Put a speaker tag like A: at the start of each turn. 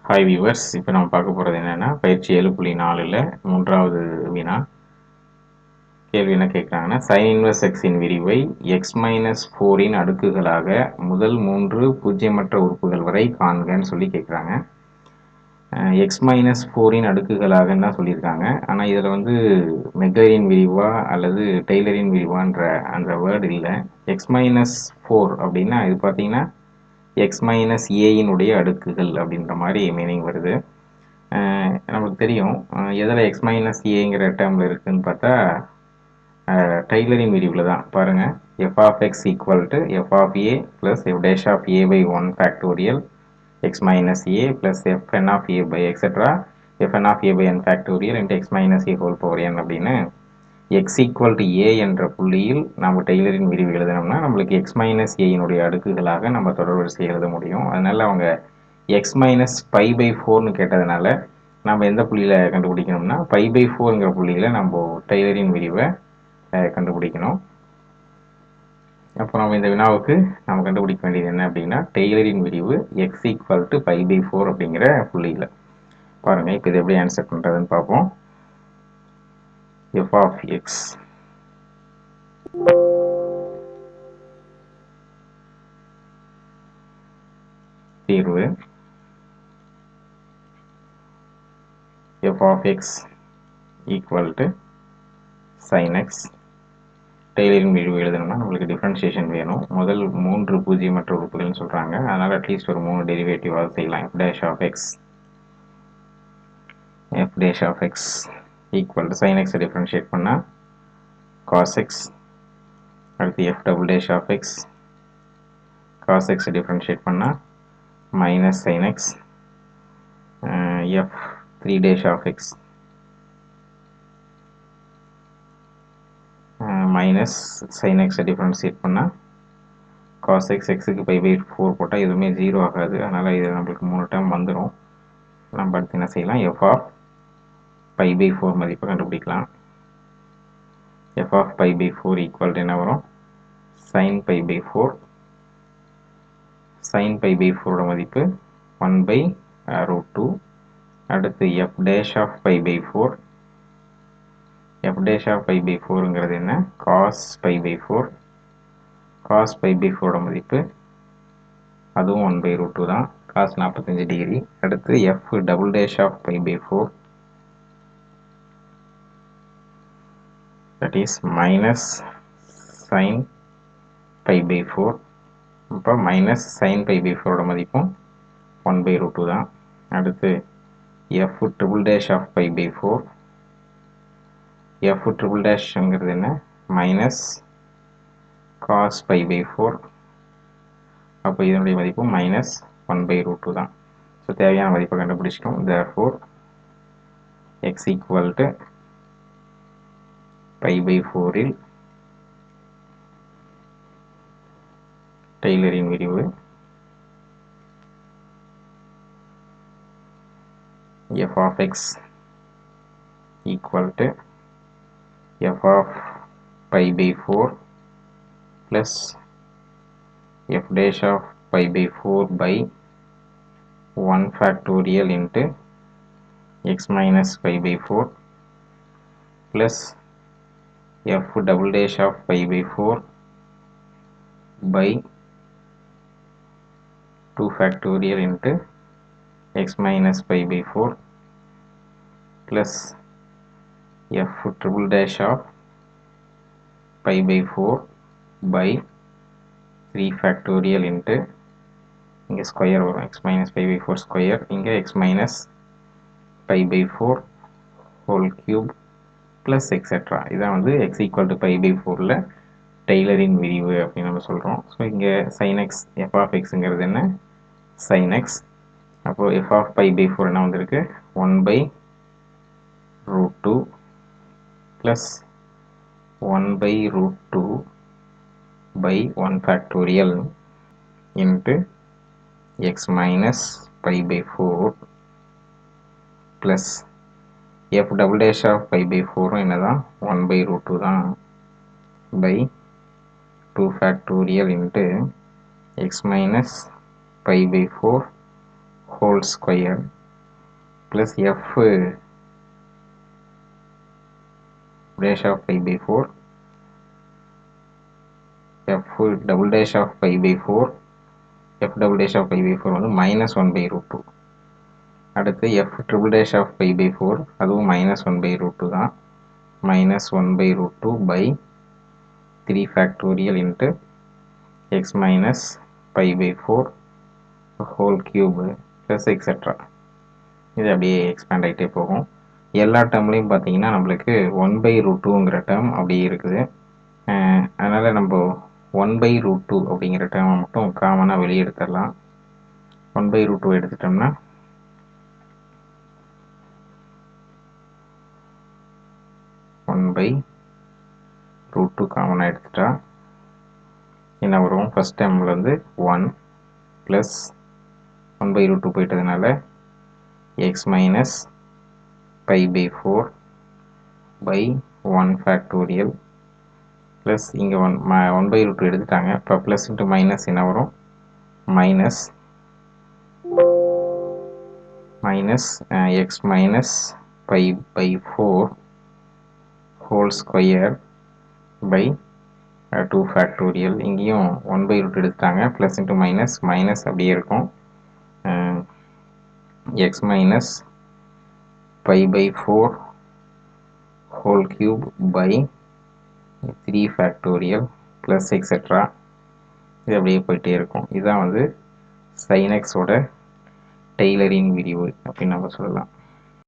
A: Hi viewers, இப்போ நம்ம பார்க்க போகிறது என்னென்னா பயிற்சி 7.4ல் 3வது வினா. கேள்வி என்ன கேட்குறாங்கன்னா, சைன் இன்வர்ஸ் எக்ஸின் விரிவை x-4இன் அடுக்குகளாக முதல் 3 பூஜ்ஜியமற்ற உறுப்புகள் வரை காண்கன்னு சொல்லி கேட்குறாங்க. x-4இன் அடுக்குகளாக தான் சொல்லியிருக்காங்க. ஆனால் இதில் வந்து மெக்லரின் விரிவா அல்லது டெய்லரின் விரிவான்ற அந்த வேர்டு இல்லை. x-4 அப்படின்னா இது பார்த்தீங்கன்னா x-a அடுக்குகள் அப்படின்ற மாதிரி மீனிங் வருது. நமக்கு தெரியும் எதில் x-aங்கிற டேர்மில் இருக்குதுன்னு பார்த்தா டெய்லரின் விரிவில் தான். பாருங்கள், f of x equal to f of a plus f dash of a by 1 factorial x minus a plus fn of a by etc. fn of a by n factorial into x minus a whole power n அப்படின்னு x equal to a என்ற புள்ளியில் நம்ம டெய்லரின் விரிவு எழுதினோம்னா நம்மளுக்கு x minus a அடுக்குகளாக நம்ம தொடர்வரிசை எழுத முடியும். அதனால் அவங்க x minus pi by 4ன்னு கேட்டதுனால நம்ம எந்த புள்ளியில் கண்டுபிடிக்கணும்னா pi by 4ங்கிற புள்ளியில் நம்ம டெய்லரின் விரிவை கண்டுபிடிக்கணும். அப்போ நம்ம இந்த வினாவுக்கு நம்ம கண்டுபிடிக்க வேண்டியது என்ன அப்படின்னா டெய்லரின் விரிவு x equal to pi by 4 அப்படிங்கிற புள்ளியில். பாருங்கள், இப்போ இது எப்படி ஆன்சர் பண்ணுறதுன்னு பார்ப்போம். f of x தீர்வு f of x equal to sin x. டெய்லரின் விரிவு எழுதணும்னா நம்மளுக்கு டிஃபரன்ஷியேஷன் வேணும். முதல் 3 பூஜ்ஜியமற்ற உறுப்புகள்னு சொல்கிறாங்க. அதனால் அட்லீஸ்ட் ஒரு 3 டெரிவேட்டிவாக செய்யலாம். f dash of x equal to sin x differentiate பண்ணால் cos x. அடுத்து f double dash of x cos x differentiate பண்ணால் minus sin x. f 3 dash of x minus sin x differentiate பண்ணால் cos x. xக்கு by by 4 போட்டால் எதுவுமே 0 ஆகாது. அதனால் இது நம்மளுக்கு 3 டைம் வந்துடும். நம்ம அடுத்து என்ன செய்யலாம், f of pi by 4 மதிப்பை கண்டுபிடிக்கலாம். f of pi by 4 equal என்ன வரும், sin pi by 4. sin pi by 4 மதிப்பு 1 by √2. அடுத்து f dash of pi by 4. f dash of pi by 4ங்கிறது என்ன, cos pi by 4. cos pi by 4 மதிப்பு அதுவும் 1 by √2 தான், cos 45 டிகிரி. அடுத்து f double dash of pi by 4 that is minus sin pi by 4. இப்போ minus sin pi by 4 மதிப்பும் 1 by √2 தான். அடுத்து f triple dash of pi by 4. f triple dashங்கிறது என்ன, minus cos pi by 4. அப்போ இதனுடைய மதிப்பு minus 1 by √2 தான். So தேவையான மதிப்பை கண்டுபிடிச்சிட்டோம். therefore x equal to pi by 4இல் டெய்லரின் விரிவு f of x equal to f of pi by 4 plus f dash of pi by 4 by 1 factorial into x minus pi by 4 plus f double dash of pi by 4 by 2 factorial into x minus pi by 4 plus f triple dash of pi by 4 by 3 factorial into இங்கே square வரும், x minus pi by 4 square, இங்கே x minus pi by 4 whole cube plus etc. இதான் வந்து x equal to pi by 4ல் டெய்லரின் விரிவு அப்படின்னு நம்ம சொல்கிறோம். ஸோ இங்கே sin x f of xங்கிறது என்ன, sin x. அப்போது f of pi by 4 என்ன வந்திருக்கு, 1 by √2 plus 1 by √2 by 1 factorial into x minus pi by 4 plus f double dash of pi by 4 என்னதான் 1 by √2 தான் by 2 factorial into x minus pi by 4 whole square plus f dash of pi by 4 f double dash of pi by 4 f double dash of pi by 4 வந்து minus 1 by root 2. அடுத்து f triple dash of pi by 4 அதுவும் minus 1 by root 2 தான். minus 1 by root 2 by 3 factorial into x minus pi by 4 whole cube plus etc. இது அப்படியே expand ஆகிட்டே போகும். எல்லா டேர்ம்லையும் பார்த்தீங்கன்னா நம்மளுக்கு 1 by root 2ங்கிற டேர்ம் அப்படியே இருக்குது. அதனால் நம்ம 1 by root 2 அப்படிங்கிற டேர்மை மட்டும் காமனாக வெளியே எடுத்துடலாம். 1 by root 2 எடுத்துட்டோம்னா by root 2 காமனாக எடுத்துட்டா என்ன வரும்? ஃபஸ்ட் டைமில் வந்து 1 plus 1 by root 2 போயிட்டதுனால x minus pi by 4 by 1 factorial plus இங்கே 1 by root 2 எடுத்துட்டாங்க. இப்போ ப்ளஸ் இன்ட்டு மைனஸ் என்ன வரும்? Minus x minus pi by 4 whole square by 2 factorial. இங்கேயும் 1 by root எடுத்துட்டாங்க. ப்ளஸ் இன்ட்டு மைனஸ் மைனஸ் அப்படியே இருக்கும். x minus pi by 4 whole cube by 3 factorial plus etc. இது அப்படியே போயிட்டே இருக்கும். இதுதான் வந்து sin x ஓட டெய்லரின் விரிவு அப்படின்னு நம்ம சொல்லலாம்.